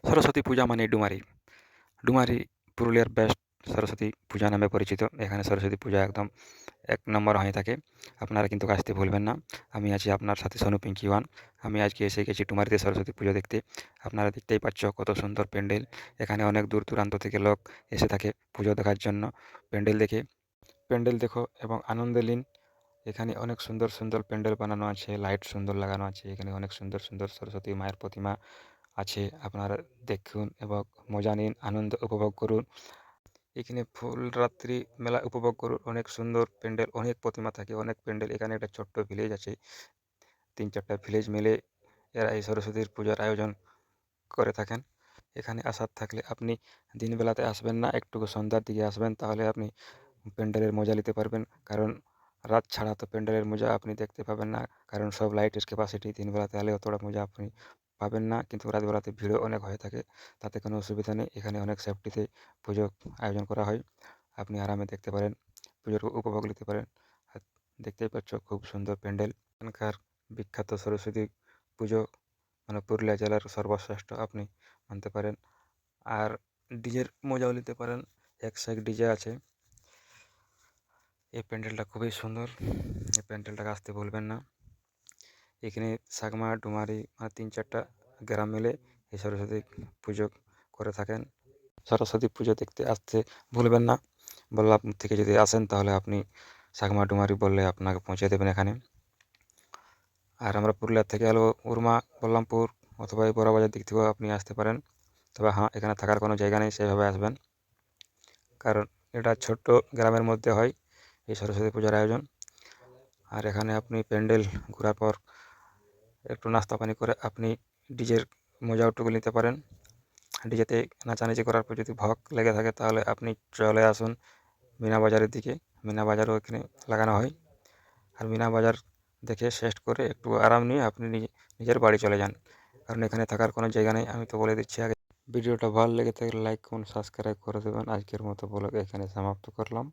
সরস্বতী পূজা মানে ডুমারি। ডুমারি পুরুলিয়ার বেস্ট সরস্বতী পূজা নামে পরিচিত। এখানে সরস্বতী পূজা একদম এক নম্বর হয়ে থাকে। আপনারা কিন্তু আসতে ভুলবেন না। আমি আছি আপনার সাথে সোনু পিঙ্কি ওয়ান। আমি আজকে এসে গেছি ডুমারিতে সরস্বতী পুজো দেখতে। আপনারা দেখতেই পাচ্ছ কত সুন্দর প্যান্ডেল। এখানে অনেক দূর দূরান্ত থেকে লোক এসে থাকে পুজো দেখার জন্য। প্যান্ডেল দেখে প্যান্ডেল দেখো এবং আনন্দ নিন। এখানে অনেক সুন্দর সুন্দর প্যান্ডেল বানানো আছে, লাইট সুন্দর লাগানো আছে। এখানে অনেক সুন্দর সুন্দর সরস্বতী মায়ের প্রতিমা আছে। আপনারা দেখুন এবং মজা নিন, আনন্দ উপভোগ করুন। এখানে ফুল রাত্রি মেলা উপভোগ করুন। অনেক সুন্দর প্যান্ডেল, অনেক প্রতিমা থাকে, অনেক প্যান্ডেল। এখানে একটা ছোট্ট ভিলেজ আছে, 3-4টা ভিলেজ মিলে এরা এই সরস্বতীর পূজার আয়োজন করে থাকেন। এখানে আসার থাকলে আপনি দিনবেলাতে আসবেন না, একটু সন্ধ্যার দিকে আসবেন, তাহলে আপনি প্যান্ডেলের মজা নিতে পারবেন। কারণ রাত ছাড়া তো প্যান্ডেলের মজা আপনি দেখতে পাবেন না। কারণ সব লাইটের ক্যাপাসিটি দিনবেলাতে এলে অতটা মজা আপনি পাবেন না, কিন্তু রাতবেলাতে ভিড়ও অনেক হয়ে থাকে। তাতে কোনো অসুবিধা নেই। এখানে অনেক সেফটিতে পুজো আয়োজন করা হয়। আপনি আরামে দেখতে পারেন, পুজোর উপভোগ নিতে পারেন। আর দেখতেই পাচ্ছ খুব সুন্দর প্যান্ডেল। এখানকার বিখ্যাত সরস্বতী পুজো মানে পুরুলিয়া জেলার সর্বশ্রেষ্ঠ আপনি মানতে পারেন। আর ডিজের মজাও নিতে পারেন। এক সাইড ডিজে আছে। এই প্যান্ডেলটা খুবই সুন্দর। এই প্যান্ডেলটাকে আসতে ভুলবেন না। এখানে সাগমা ডুমারি মানে 3-4টা গ্রাম মিলে এই সরস্বতী পুজো করে থাকেন। সরস্বতী পুজো দেখতে আসতে ভুলবেন না। বল্লভপুর থেকে যদি আসেন তাহলে আপনি সাগমা ডুমারি বললে আপনাকে পৌঁছে দেবেন এখানে। আর আমরা পুরুলিয়া থেকে হলো উরমা, বল্লভপুর অথবা এই বড়বাজার দিক থেকেও আপনি আসতে পারেন। তবে হ্যাঁ, এখানে থাকার কোনো জায়গা নেই, সেভাবে আসবেন। কারণ এটা ছোট্ট গ্রামের মধ্যে হয় এই সরস্বতী পূজার আয়োজন। আর এখানে আপনি প্যান্ডেল ঘোরার পর একটু নাস্তা পানি করে আপনি ডিজের মজাটুকু নিতে পারেন। ডিজেতে নাচানাচি করার পর যদি ভোগ লেগে থাকে তাহলে আপনি চলে আসুন মিনা বাজারের দিকে। মিনা বাজারও এখানে লাগানো হয়। আর মিনা বাজার দেখে শেষ করে একটু আরাম নিয়ে আপনি নিজের বাড়ি চলে যান। কারণ এখানে থাকার কোনো জায়গা নেই, আমি তো বলে দিচ্ছি আগে। ভিডিওটা ভালো লেগে থাকলে লাইক কমেন্ট সাবস্ক্রাইব করে দেবেন। আজকের মতো ব্লগ এখানে সমাপ্ত করলাম।